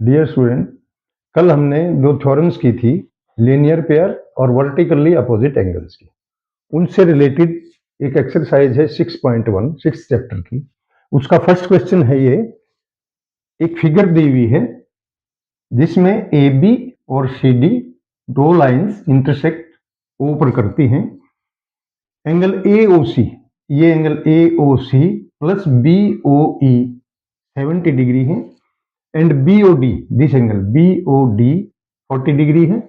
Dear student, कल हमने दो थ्योरम्स की थी, लीनियर पेयर और वर्टिकली अपोजिट एंगल्स की। उनसे रिलेटेड एक एक्सरसाइज है 6.1 सिक्स चैप्टर की। उसका फर्स्ट क्वेश्चन है ये, एक फिगर दी हुई है जिसमें ए बी और सी डी दो लाइंस इंटरसेक्ट ओ पर करती हैं। एंगल ए ओ सी, ये angle A O C plus B O E 70 degree है, and B O D, this angle B O D 40 degree है।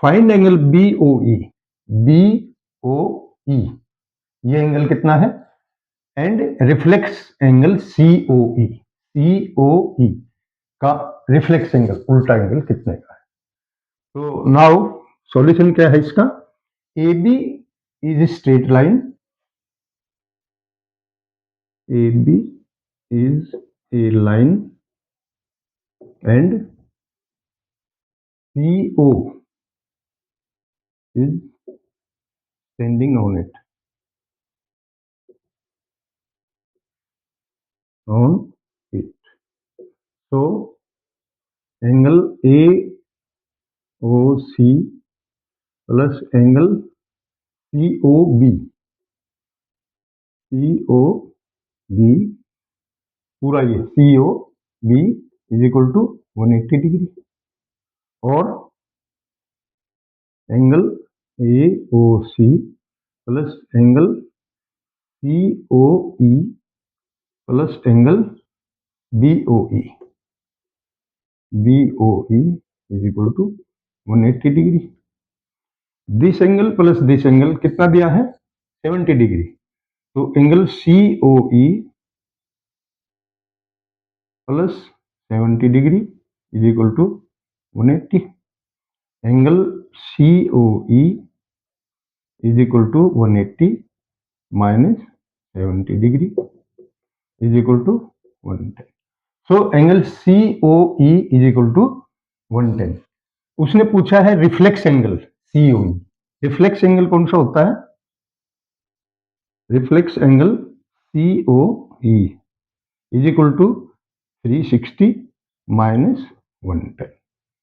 Find angle B O E, B O E ये angle कितना है, and reflex angle C O E, C O E का reflex angle, उल्टा angle कितने का है। तो नाउ सॉल्यूशन क्या है इसका, A B is straight line, A B is a line and C O is standing on it, on it. So angle AOC plus angle COB, COB पूरा ये COB is equal to 180 degree, और angle AOC plus angle COE plus angle BOE, BOE is equal to 180 degree. This angle plus this angle कितना दिया है, 70 degree. तो angle COE plus 70 degree is equal to 180। Angle COE is equal to 180 minus 70 degree is equal to 110। So angle COE is equal to 110। उसने पूछा है reflex angle COE। Reflex angle कौन सा होता है, reflex angle COE is equal to 360 minus 110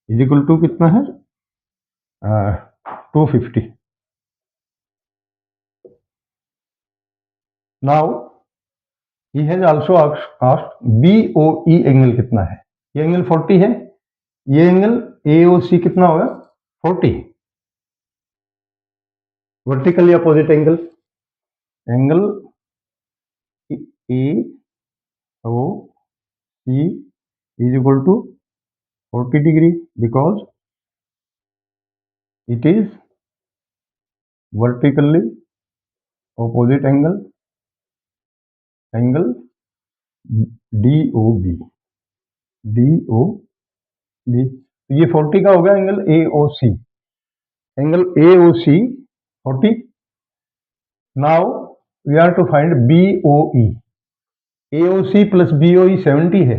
is equal to कितना है, 250। Now he has also asked BOE angle कितना है। ये एंगल 40 है, ये एंगल AOC कितना होगा, 40। Vertically opposite angle, angle AOC is equal to 40 degree because it is vertically opposite angle, angle DOB, DOB। ये 40 का होगा angle AOC, angle AOC 40। Now we are to find BOE। AOC plus BOE 70 है,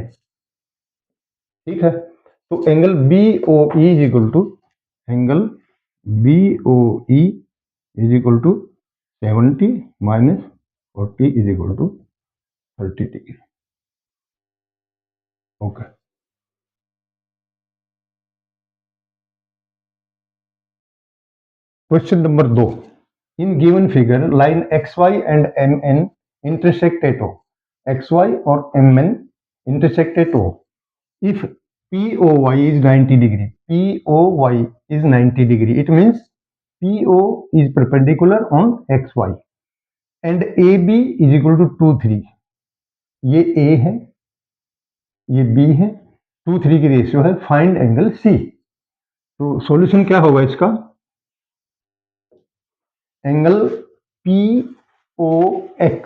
ठीक है। तो angle BOE is equal to, angle BOE is equal to 70 minus 40 is equal to 30 degree. Okay, question number 2। In given figure line XY and MN intersect at O, XY और MN intersect at O if POY is 90 degree, POY is 90 degree, it means PO is perpendicular on XY and AB is equal to 2 3। ये A है, ये B है, 2 3 की ratio है। Find angle C। तो solution क्या होगा इसका, angle POX,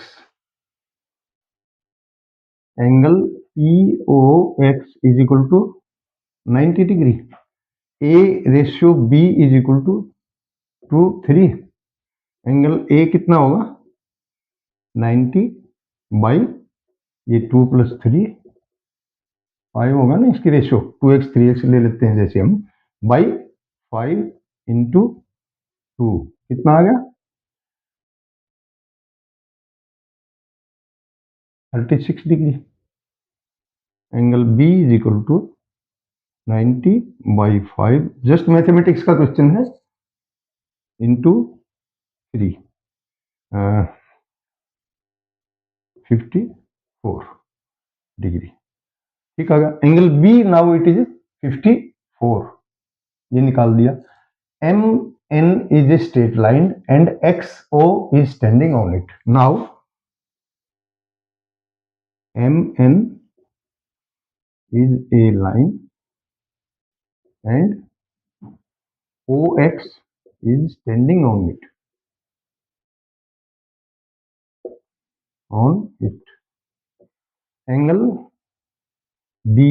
angle POX is equal to 90 degree. A ratio B is equal to 2 3। Angle A कितना होगा, 90 बाई ये 2 प्लस 3 5 होगा ना, इसकी रेशियो 2x 3x ले लेते हैं जैसे हम, बाई 5 इंटू 2 कितना आ गया, 36 degree. Angle B is equal to 90/5 just mathematics का क्वेश्चन है, इंटू 3 54 डिग्री। ठीक आ गया। Angle B now it is 54, ये निकाल दिया। M N is a straight line and X O is standing on it. Now M N is a line and OX is standing on it. Angle B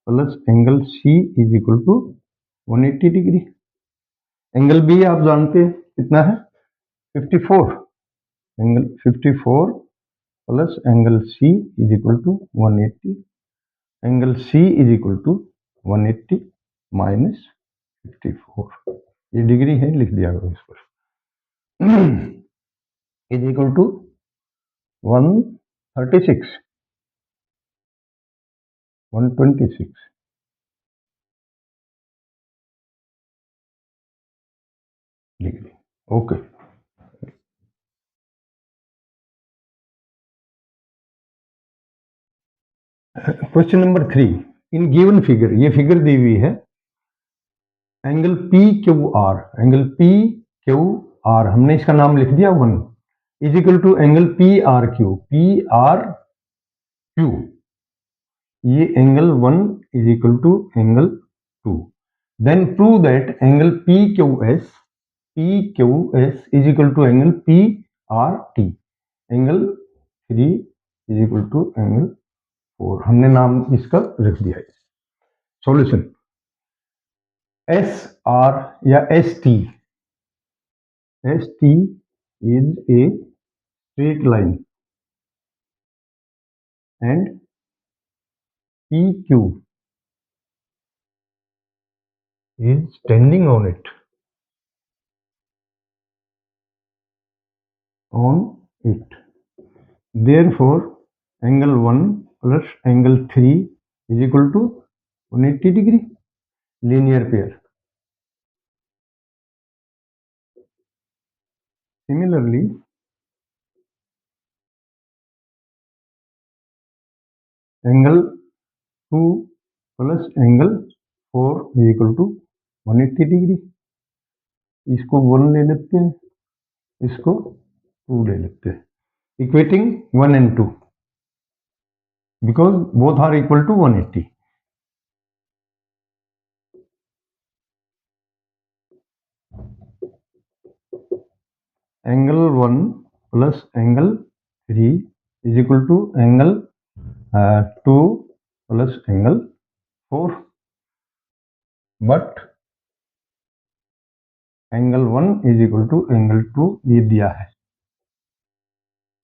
plus angle C is equal to 180 degree. Angle B आप जानते हैं कितना है, 54। Angle 54 plus angle C is equal to 180। Angle C is equal to 180 minus 54, ये degree है, लिख दिया करो इस पर। Is equal to 136 126 degree. Okay, question number 3। In given figure, ये फिगर दी हुई है, angle P Q R, angle P Q R हमने इसका नाम लिख दिया 1 is equal to angle P R Q, P R Q, ये angle 1 is equal to angle 2। Then prove that angle P Q S is equal to angle P R T. Angle 3 is equal to angle 4, हमने नाम इसका रख दिया है। Solution, S R या S T is a straight line and P Q is standing on it, therefore angle 1 plus angle 3 is equal to 180 degree, linear pair. Similarly, angle 2 plus angle 4 is equal to 180 degree. इसको 1 ले लेते हैं, इसको 2 ले लेते हैं, equating 1 and 2 because both are equal to 180. Angle 1 plus angle 3 is equal to angle 2 plus angle 4, but angle 1 is equal to angle 2 ये दिया है,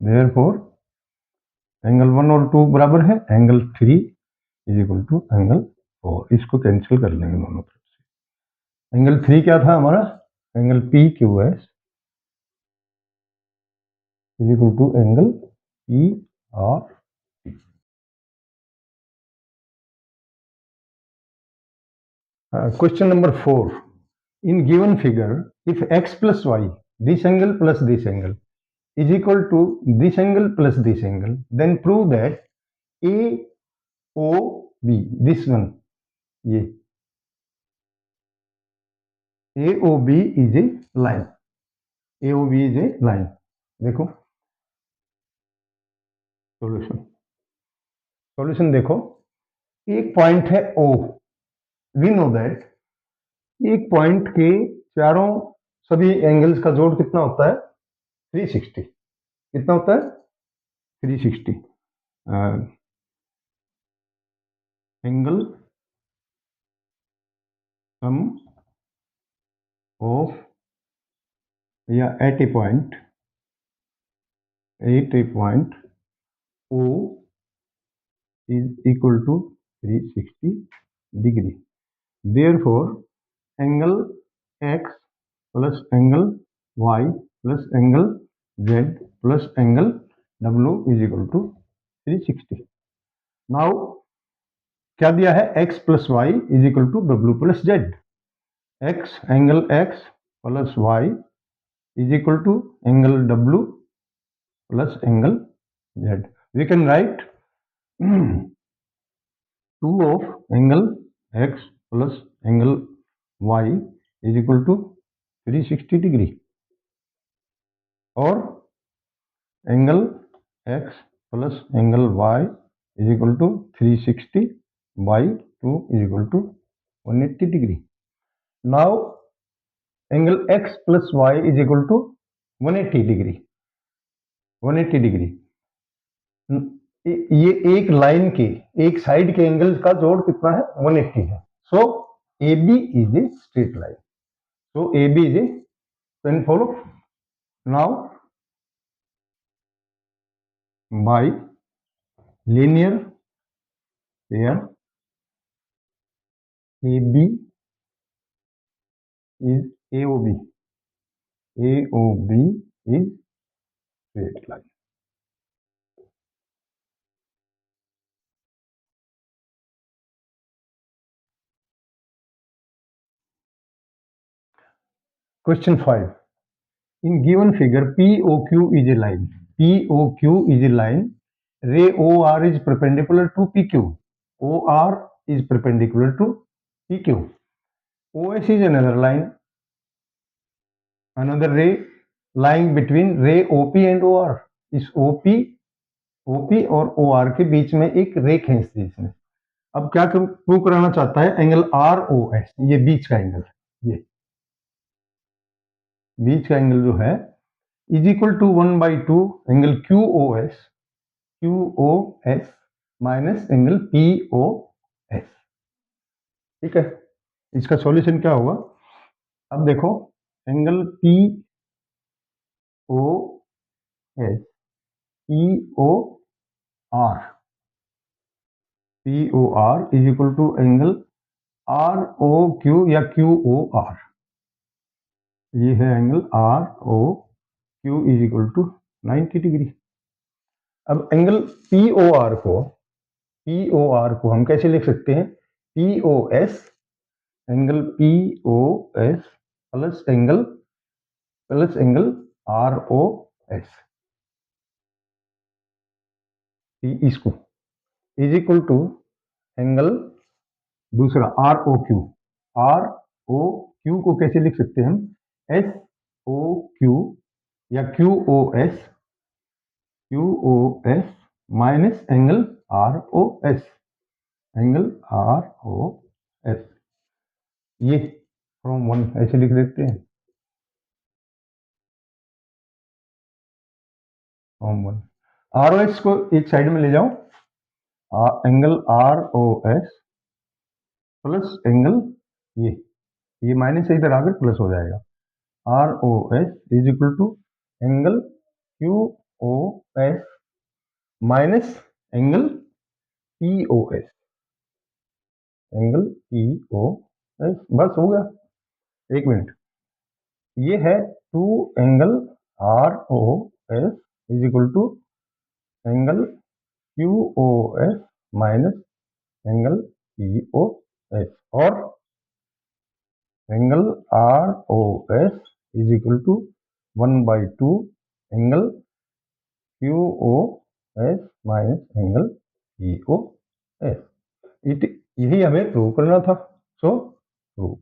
therefore angle 1 और 2 बराबर है, angle 3 is equal to angle 4, इसको कैंसिल कर लेंगे दोनों तरफ से। एंगल 3 क्या था हमारा, angle P Q S is equal to angle P R T. Question number 4. In given figure, if x plus y, this angle plus this angle, is equal to this angle plus this angle, then prove that AOB, this one, ये AOB is a line. AOB is a line. देखो solution देखो, एक point है O, we know that एक point के चारों सभी angles का जोड़ कितना होता है, 360। कितना होता है, 360। एंगल सम ऑफ या at a point O is equal to 360 degree. Therefore, angle x plus angle y plus angle z plus angle w is equal to 360. Now, क्या दिया है, x plus Y is equal to W plus Z. X angle x plus Y is equal to angle w plus angle z। We can write 2 of angle x plus angle y is equal to 360 degree, और angle x plus angle y is equal to 360 by 2 is equal to 180 degree. Now angle x plus y is equal to 180 degree, 180 degree। ये एक line के एक side के angle का जोड़ कितना है, 180 है। So A B is a straight line. So AB is a, can follow now by linear pair AB is AOB. AOB is straight line. Question 5. In given figure, POQ is a line. POQ is a line. Ray OR is perpendicular to PQ. OR is perpendicular to PQ. OS is another line. Another ray lying between ray OP and OR. इस OP और OR के बीच में एक रे खींच दी इसने। अब क्या प्रूव कराना चाहता है, एंगल ROS, ये बीच का एंगल, ये बीच का एंगल जो है is equal to 1/2 angle QOS minus angle POS। ठीक है, इसका सॉल्यूशन क्या होगा, अब देखो angle POR is equal to angle ROQ या QOR। ये है angle ROQ is equal to 90 degree. अब एंगल POR को हम कैसे लिख सकते हैं, POS angle POS plus angle ROS, इसको इज इक्वल टू एंगल दूसरा ROQ को कैसे लिख सकते हैं हम, SOQ या QOS माइनस एंगल ROS, ये फ्रॉम 1 ऐसे लिख देते हैं, फ्रॉम 1। ROS को एक साइड में ले जाओ, एंगल ROS प्लस एंगल ये माइनस से इधर आकर प्लस हो जाएगा, ROS is equal to angle QOS minus angle POS, बस हो गया। एक मिनट, ये है 2 angle ROS is equal to angle QOS minus angle POS, और angle ROS is equal to 1/2 angle QOS minus angle POS। यही हमें प्रूव करना था, सो प्रूव।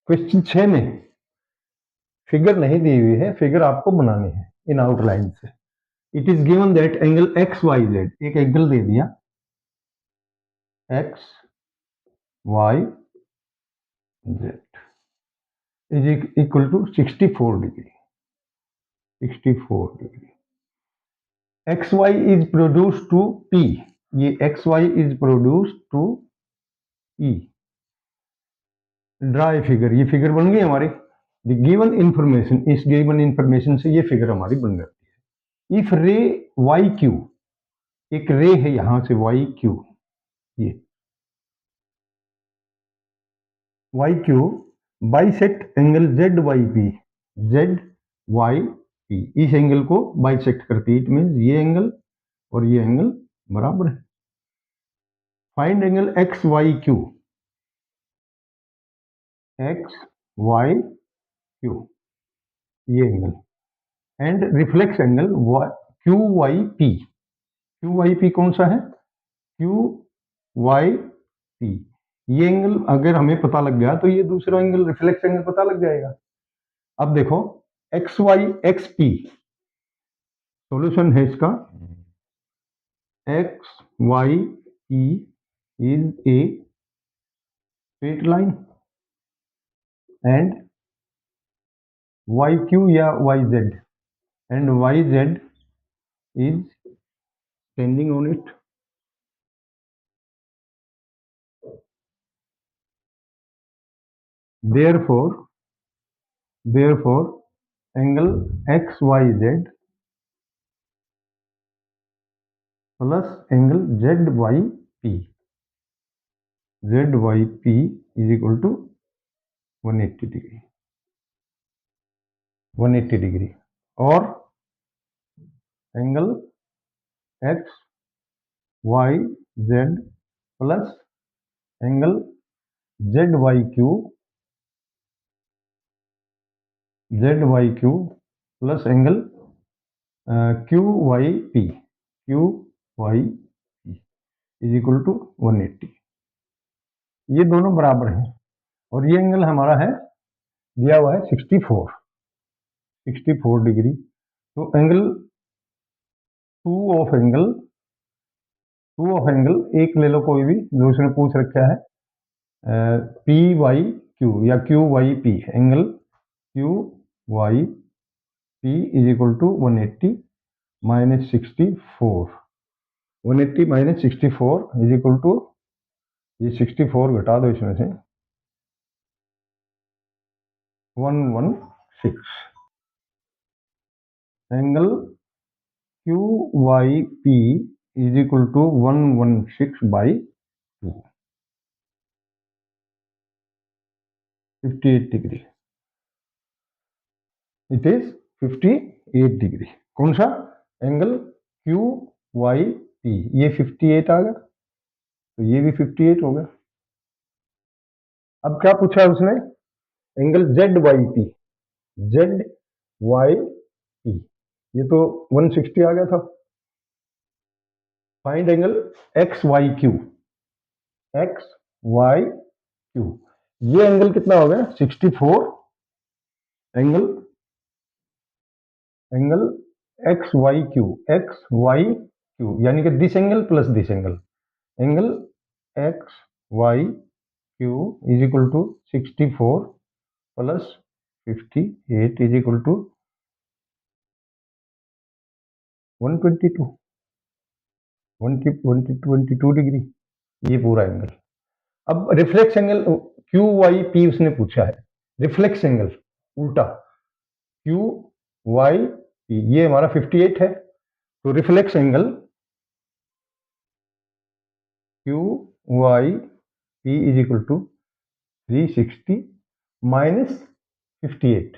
क्वेश्चन 6 में फिगर नहीं दी हुई है, फिगर आपको बनानी है इन आउटलाइन से। It is given that angle XYZ, एक एंगल दे दिया XYZ is equal to 64 degree, 64 degree. XY is produce to P, ये XY is produce to P। Draw a figure, ये फिगर बन गई हमारी। द गिवन इंफॉर्मेशन, इस गिवन इंफॉर्मेशन से ये फिगर हमारी बन जाती है। इफ रे YQ, एक रे है यहां से YQ, ये YQ bisect angle ZYP, ZYP P इस एंगल को बाइसेक्ट करती है। इट मीन्स ये एंगल और ये एंगल बराबर है। Find angle X Y Q, X Y Q ये angle, and reflex angle Q Y P. Q Y P कौन सा है? Q Y P. ये एंगल अगर हमें पता लग गया तो ये दूसरा एंगल रिफ्लेक्स एंगल पता लग जाएगा। अब देखो X Y X P, solution है इसका X Y P is a straight line and Y Q या Y Z and Y Z is standing on it. Therefore, angle XYZ plus angle ZYP, ZYP is equal to 180 degree, 180 degree, और angle XYZ plus angle ZYQ plus angle QYP is equal to 180। ये दोनों बराबर हैं और ये angle हमारा है दिया हुआ है 64 डिग्री। तो एंगल टू ऑफ एंगल एक ले लो कोई भी जो इसने पूछ रखा है, पी वाई क्यू या Q Y P, angle Q Y P is equal to 180 minus 64, 180 minus 64 is equal to, ये 64 घटा दो इसमें से 116, angle Q Y P is equal to 116 by 2, 58 degree. It is 58 degree. कौन सा एंगल क्यू वाई पी, ये 58 आ गया तो ये भी 58 हो गया। अब क्या पूछा उसने? Angle Z Y P, Z Y P, ये तो 160 आ गया था। Find angle X Y Q, X Y Q, ये एंगल कितना हो गया 64, एंगल एक्स वाई क्यू यानी कि this angle plus this angle, angle X Y Q is equal to 64 plus 58 is equal to 122 degree, ये पूरा एंगल। अब reflex angle Q Y P उसने पूछा है, रिफ्लेक्स एंगल उल्टा क्यू वाई पी, ये हमारा 58 है तो reflex angle Q Y P is equal to 360 minus 58,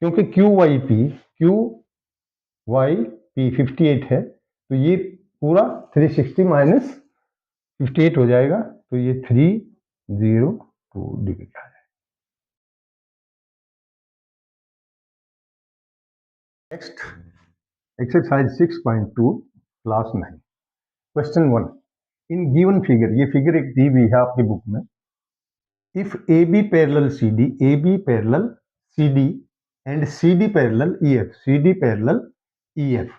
क्योंकि क्यू वाई पी 58 है तो ये पूरा 360 माइनस 58 हो जाएगा तो ये 302 डिग्री आ जाएगा। Next exercise 6.2 class 9, question 1। In given figure, ये फिगर एक दी हुई है आपकी बुक में, if A B parallel C D, A B parallel C D and CD parallel EF, CD parallel EF.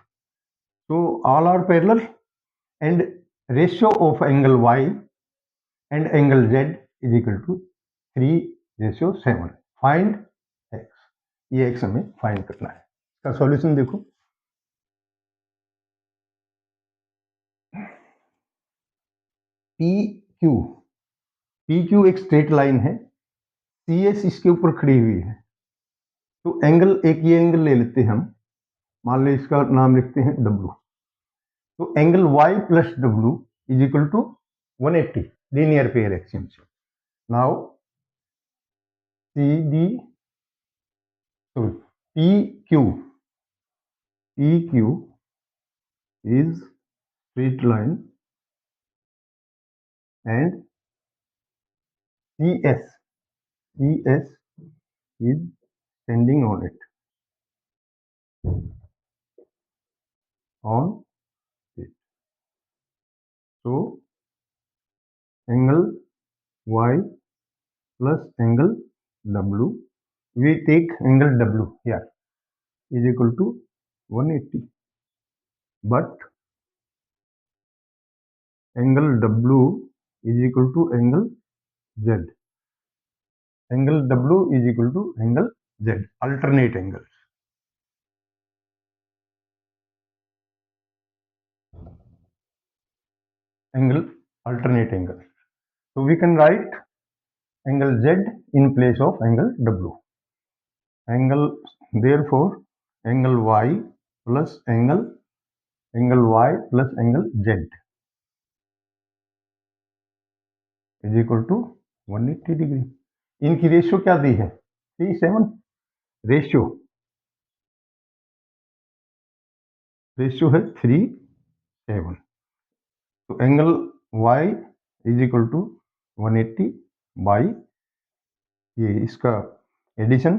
So all are parallel and ratio of angle Y and angle Z is equal to 3:7. Find X. ये X हमें find करना है। इसका solution देखो, P Q एक straight line है, CS इसके ऊपर खड़ी हुई है, तो एंगल एक ये एंगल ले लेते हैं हम, मान लो इसका नाम लिखते हैं W, तो angle Y plus W is equal to 180 linear pair axiom से। Now CD, sorry, PQ is straight line and CS is standing on it. So angle Y plus angle W, we take angle W here is equal to 180, but angle W is equal to angle Z. Angle W is equal to angle Z, alternate angles. Alternate angles. So we can write angle Z in place of angle W. Therefore, angle Y plus angle Y plus angle Z is equal to 180 degree. इनकी ratio क्या दी है? 3:7 ratio है 3:7. तो angle Y is equal to 180 by ये इसका addition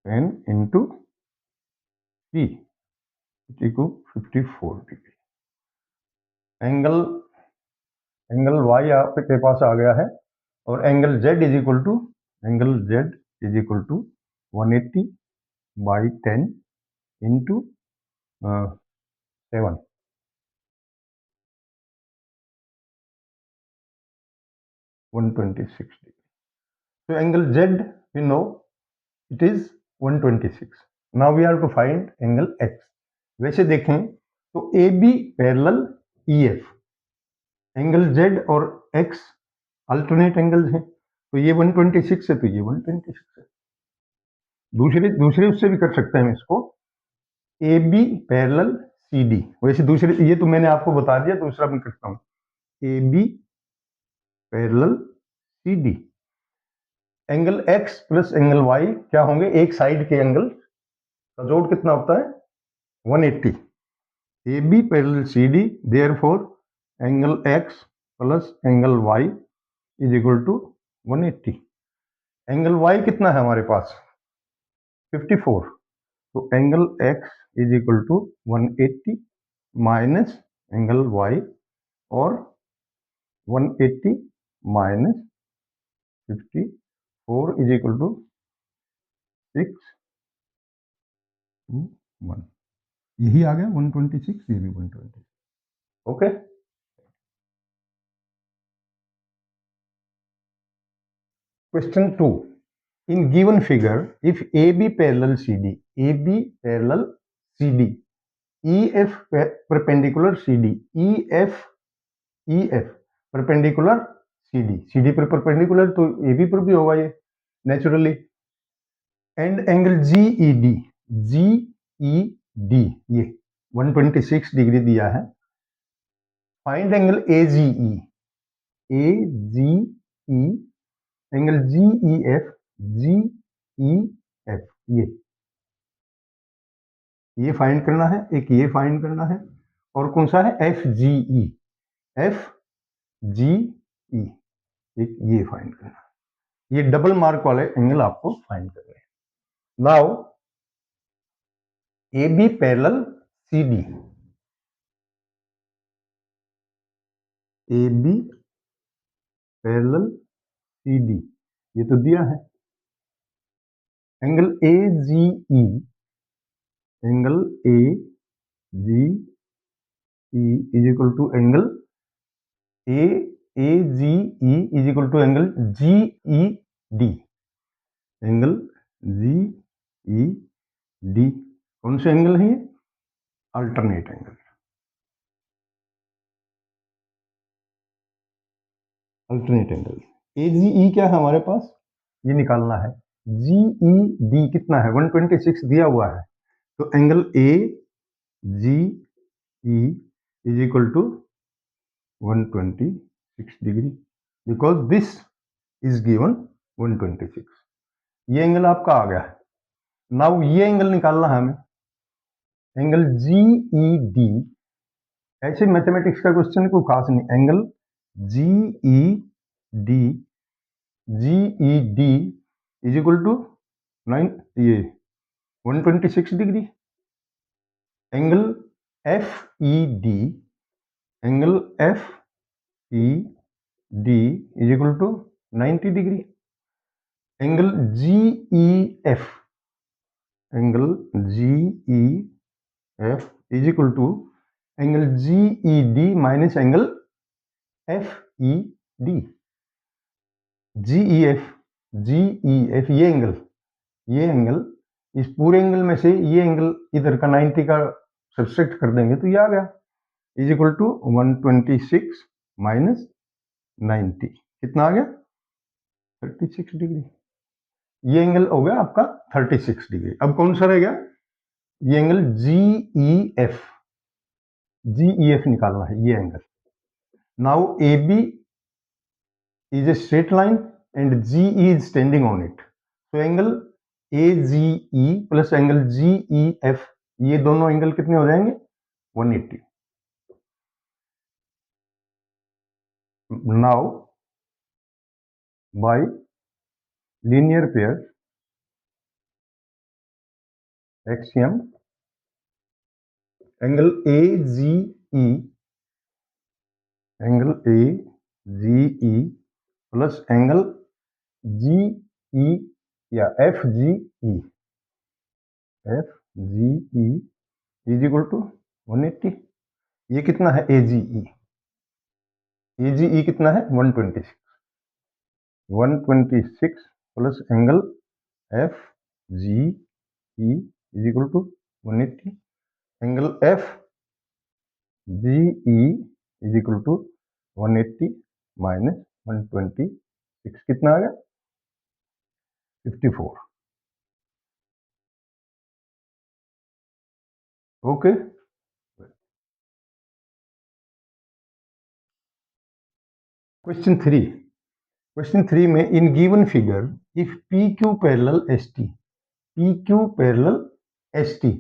10 into 3 equal 54 degree. Angle Y आपके पास आ गया है और angle Z is equal to 180 by 10 into 7. 126 degree. So angle Z, we know it is 126. Now we have to find angle X. वैसे देखें तो AB parallel EF, angle Z और X अल्टरनेट एंगल्स हैं, तो ये 126 है तो ये 126 है. दूसरे उससे भी कर सकते हैं हम इसको, AB पैरेलल CD. वैसे दूसरे ये तो मैंने आपको बता दिया, दूसरा मैं करता हूँ AB parallel CD. Angle X plus angle Y क्या होंगे? एक साइड के एंगल का जोड़ कितना होता है? 180. AB parallel CD, therefore angle X plus angle Y is equal to 180. Angle Y कितना है हमारे पास? 54. तो angle X is equal to 180 minus angle Y, और 180 माइनस 54 इज इक्वल टू 621. यही आ गया 126, ये भी 126. Okay. Question 2. In given figure, if AB parallel CD, EF perpendicular CD, EF perpendicular CD पर perpendicular तो AB पर भी होगा ये naturally. And angle GED ये 126 डिग्री दिया है. Find angle AGE, angle GEF, ये फाइंड करना है, एक ये फाइंड करना है, और कौन सा है? FGE, एक ये फाइंड करना है. ये डबल मार्क वाले एंगल आपको फाइंड करने हैं. Now AB parallel CD, AB parallel CD ये तो दिया है. Angle AGE is equal to angle AGE is equal to angle GED. Angle GED कौन से एंगल है? ये अल्टरनेट एंगल. AGE क्या है हमारे पास? ये निकालना है. GED कितना है? 126 दिया हुआ है, तो angle AGE is equal to 126 degree, because this is given 126। ये एंगल आपका आ गया है। नाउ ये एंगल निकालना है हमें, एंगल जी ई डी। ऐसे मैथमेटिक्स का क्वेश्चन कोई खास नहीं, angle G E D, G E D is equal to 9 ये 126 degree. Angle F E D, angle F E D is equal to 90 degree. Angle G E F, angle G E F is equal to angle G E D minus angle F E D. G E F, G E F ये angle इस पूरे angle में से ये angle इधर का 90 का subtract कर देंगे तो ये आ गया, इज इक्वल टू 126 माइनस 90, कितना आ गया 36 डिग्री। ये एंगल हो गया आपका 36 डिग्री। अब कौन सा रह गया, ये angle G E F, G E F निकालना है ये angle. Now A B is a straight line and GE is standing on it. So angle AGE plus angle GEF, ये दोनों एंगल कितने हो जाएंगे 180। Now by linear pair axiom, angle AGE plus angle GE या FGE is equal to 180। ये कितना है AGE कितना है 126 plus angle F G E is equal to 180। Angle F G E is equal to 180 minus 126, कितना आ गया 54। Okay, question three में in given figure if P Q parallel S T, P Q parallel S T,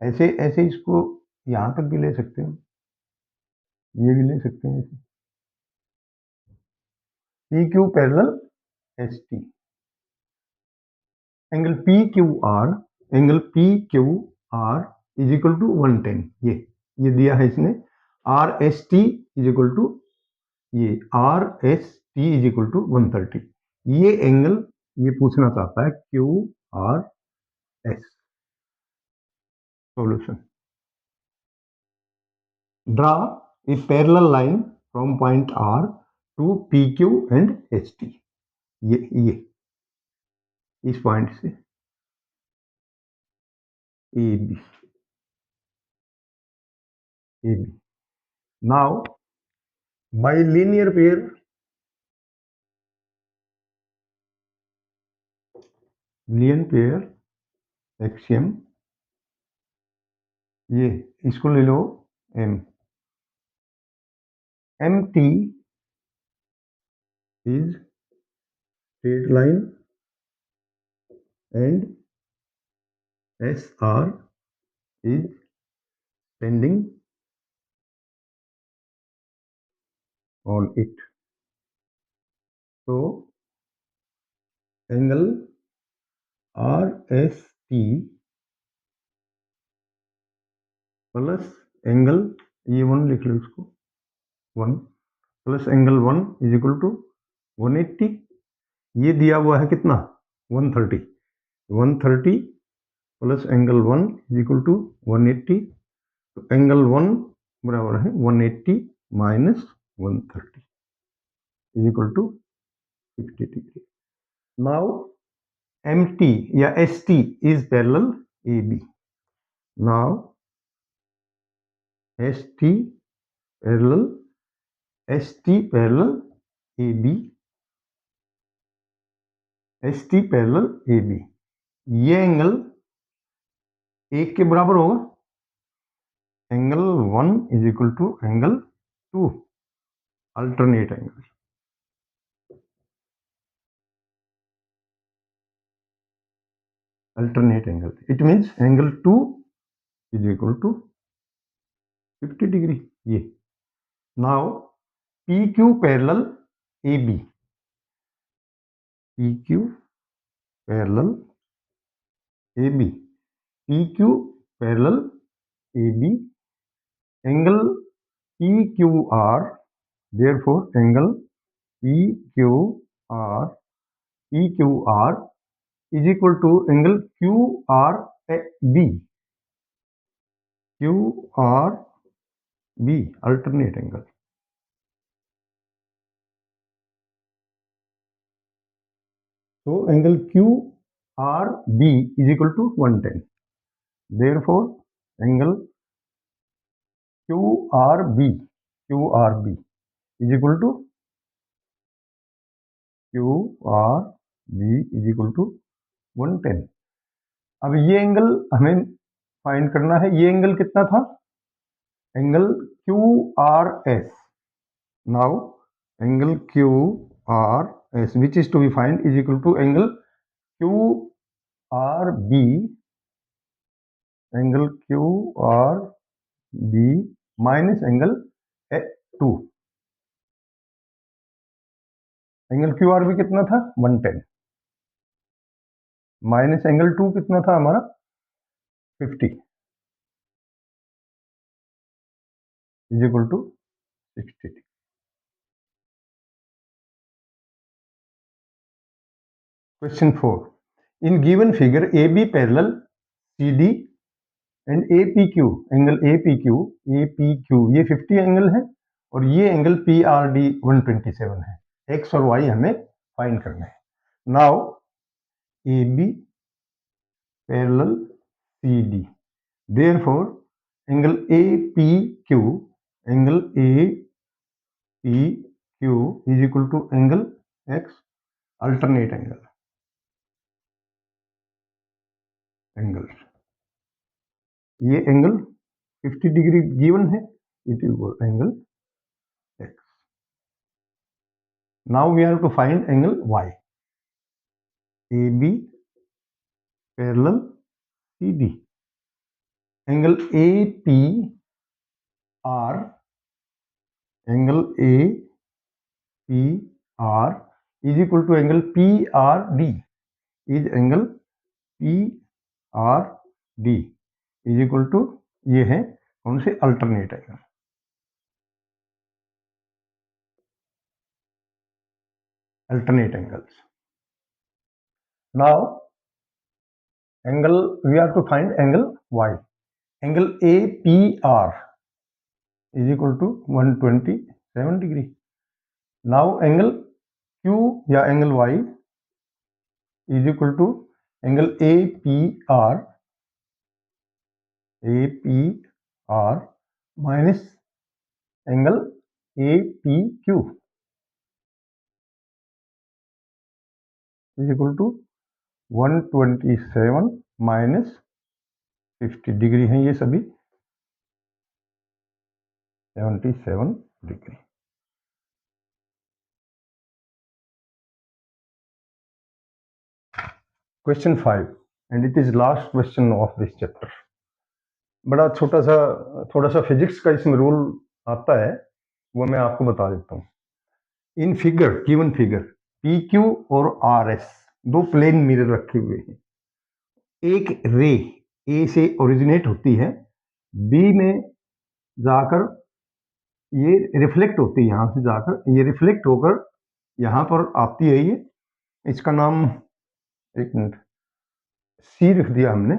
ऐसे ऐसे इसको यहां तक भी ले सकते हैं, ये भी ले सकते हैं ऐसे, P Q parallel S T, angle P Q R is equal to 110। ये दिया है इसने, R S T is equal to ये R S T is equal to 130। ये एंगल ये पूछना चाहता है Q R S. Solution, draw a parallel line from point R to P Q and S T. ये इस पॉइंट से A B, A B. Now by linear pair axiom, ये इसको ले लो M, M T is straight line and SR is standing on it. So angle RST plus angle ये 1 लिख लो इसको 1 plus angle 1 is equal to 180। ये दिया हुआ है कितना 130, 130 plus angle 1 is equal to 180। तो एंगल 1 बराबर है 180 माइनस 130 is equal to 50 degree. Now MT या ST is parallel AB. Now ST parallel AB, ST parallel AB। ये एंगल 1 के बराबर होगा, angle 1 is equal to angle 2, alternate angle. alternate angle. It means angle 2 is equal to 50 degree. ये now PQ parallel AB. PQ parallel AB. PQ parallel AB. Angle PQR. Therefore, angle PQR is equal to angle QRB. QRB, alternate angle. So angle QRB is equal to 110. Therefore, angle QRB is equal to QRB is equal to 110. अब ये angle हमें find करना है. ये angle कितना था? Angle QRS. Now angle QRS, which is to be find, is equal to angle QRB. Angle QRB minus angle 2. Angle QRB कितना था? 110. माइनस एंगल 2 कितना था हमारा? 50 is equal to 60. Question 4. In given figure, AB parallel CD and APQ, angle APQ ये 50 angle है और ये angle PRD 127 है. X और Y हमें फाइंड करना है. Now AB parallel CD. Therefore, angle APQ is equal to angle X, alternate angle. ये एंगल 50 डिग्री गिवन है. It is angle X. Now we have to find angle Y. AB parallel CD. Angle APR is equal to angle PRD. is angle PRD is equal to ये है कौन से? Alternate angle. alternate angles. Now angle, we have to find angle Y. Angle APR is equal to 127 degree. Now angle Q या angle Y is equal to angle APR minus angle APQ is equal to 127 minus 50 degree हैं ये सभी 77 degree. Question 5 and it is last question of this chapter. बड़ा छोटा सा थोड़ा सा physics का इसमें रूल आता है, वो मैं आपको बता देता हूँ. In figure, given figure, PQ और RS दो प्लेन मिरर रखे हुए हैं. एक रे A से ओरिजिनेट होती है, B में जाकर ये रिफ्लेक्ट होती है, यहां से जाकर ये रिफ्लेक्ट होकर यहां पर आती है. ये इसका नाम, एक मिनट, C रख दिया हमने,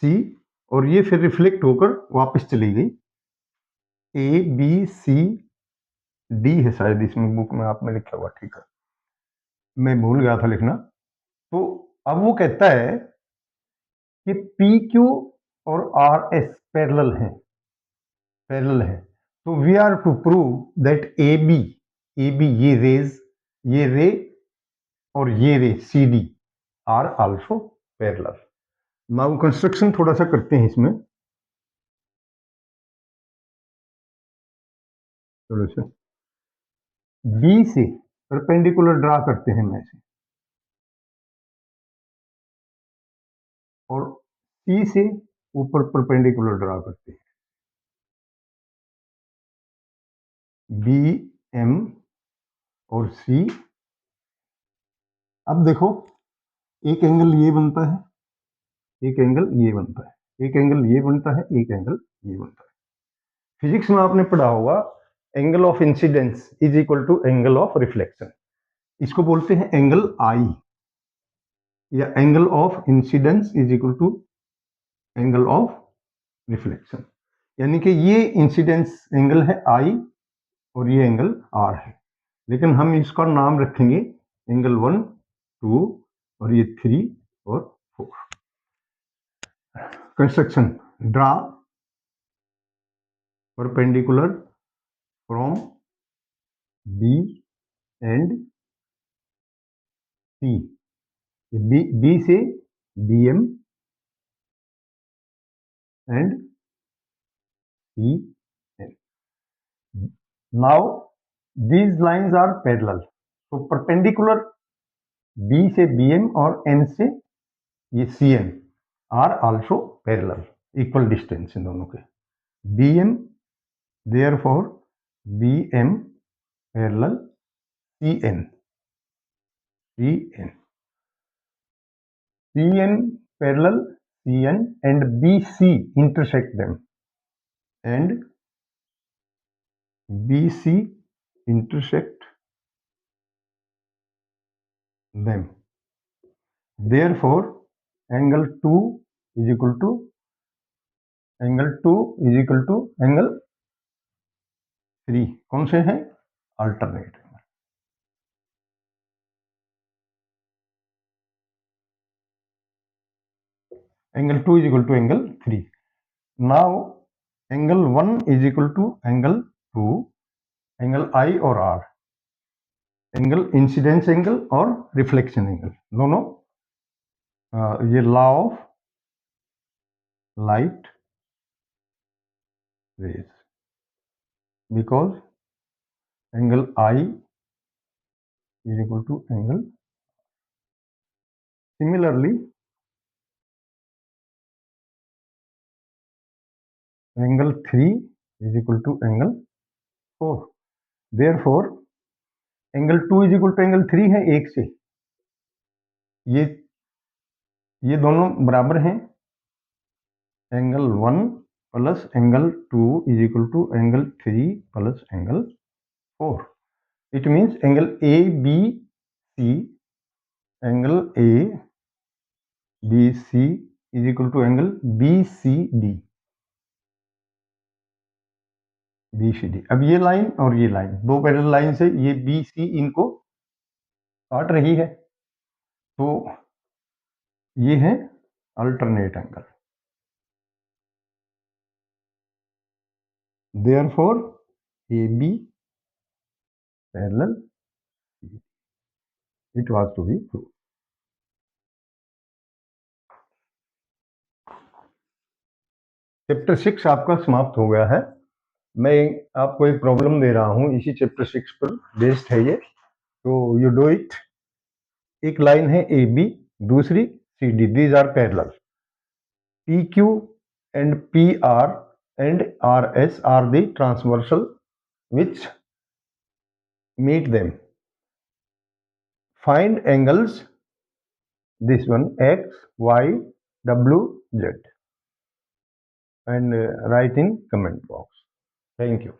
C. और ये फिर रिफ्लेक्ट होकर वापस चली गई. ABCD है शायद इसमें, बुक में आप में लिखा हुआ. ठीक है, मैं भूल गया था लिखना. तो अब वो कहता है कि PQ और RS पैरेलल हैं. तो we are to prove that AB ये रेज, ये रे और ये रे CD are also parallel. Now construction थोड़ा सा करते हैं इसमें. थोड़ा सा B से परपेंडिकुलर ड्रा करते हैं. मैं से सी से ऊपर परपेंडिकुलर ड्रा करते हैं, बी एम और सी। अब देखो, एक एंगल ये बनता है, एक एंगल ये बनता है, एक एंगल ये बनता है, एक एंगल ये बनता है। फिजिक्स में आपने पढ़ा होगा angle of incidence is equal to angle of reflection. इसको बोलते हैं एंगल आई, या angle of incidence is equal to angle of reflection. यानी कि ये इंसिडेंस एंगल है आई और ये एंगल आर है, लेकिन हम इसका नाम रखेंगे एंगल 1, 2 और ये 3 और 4। Construction, draw perpendicular from B and C, B से B M and C N. Now these lines are parallel, so perpendicular B से BM और N से ये CN are also parallel, equal distance इन दोनों के। BM therefore BM parallel CN, CN parallel CN and BC intersect them, and BC intersect them. Therefore angle 2 is equal to angle 3। कौन से हैं? Alternate. Angle 2 is equal to angle 3। Now angle 1 is equal to angle 2, angle i और r, angle incidence angle और reflection angle दोनों, ये law of light rays, because angle i is equal to angle, similarly angle 3 is equal to angle 4। Therefore angle 2 is equal to angle 3 है एक से, ये दोनों बराबर हैं। Angle 1 plus angle 2 is equal to angle 3 plus angle 4। It means angle A B C, angle A B C is equal to angle B C D, B C D. अब ये line और ये लाइन, दो parallel line से ये B C इनको काट रही है, तो ये है alternate angle. Therefore A B parallel, it was to be true. Chapter 6 आपका समाप्त हो गया है। मैं आपको एक प्रॉब्लम दे रहा हूं, इसी चैप्टर 6 पर बेस्ड है ये, तो यू डू इट। एक लाइन है ए बी, दूसरी C D, these are parallel. P Q and P R and R S are the transversal which meet them. Find angles, this one x, y, w, z, and write in comment box. Thank you.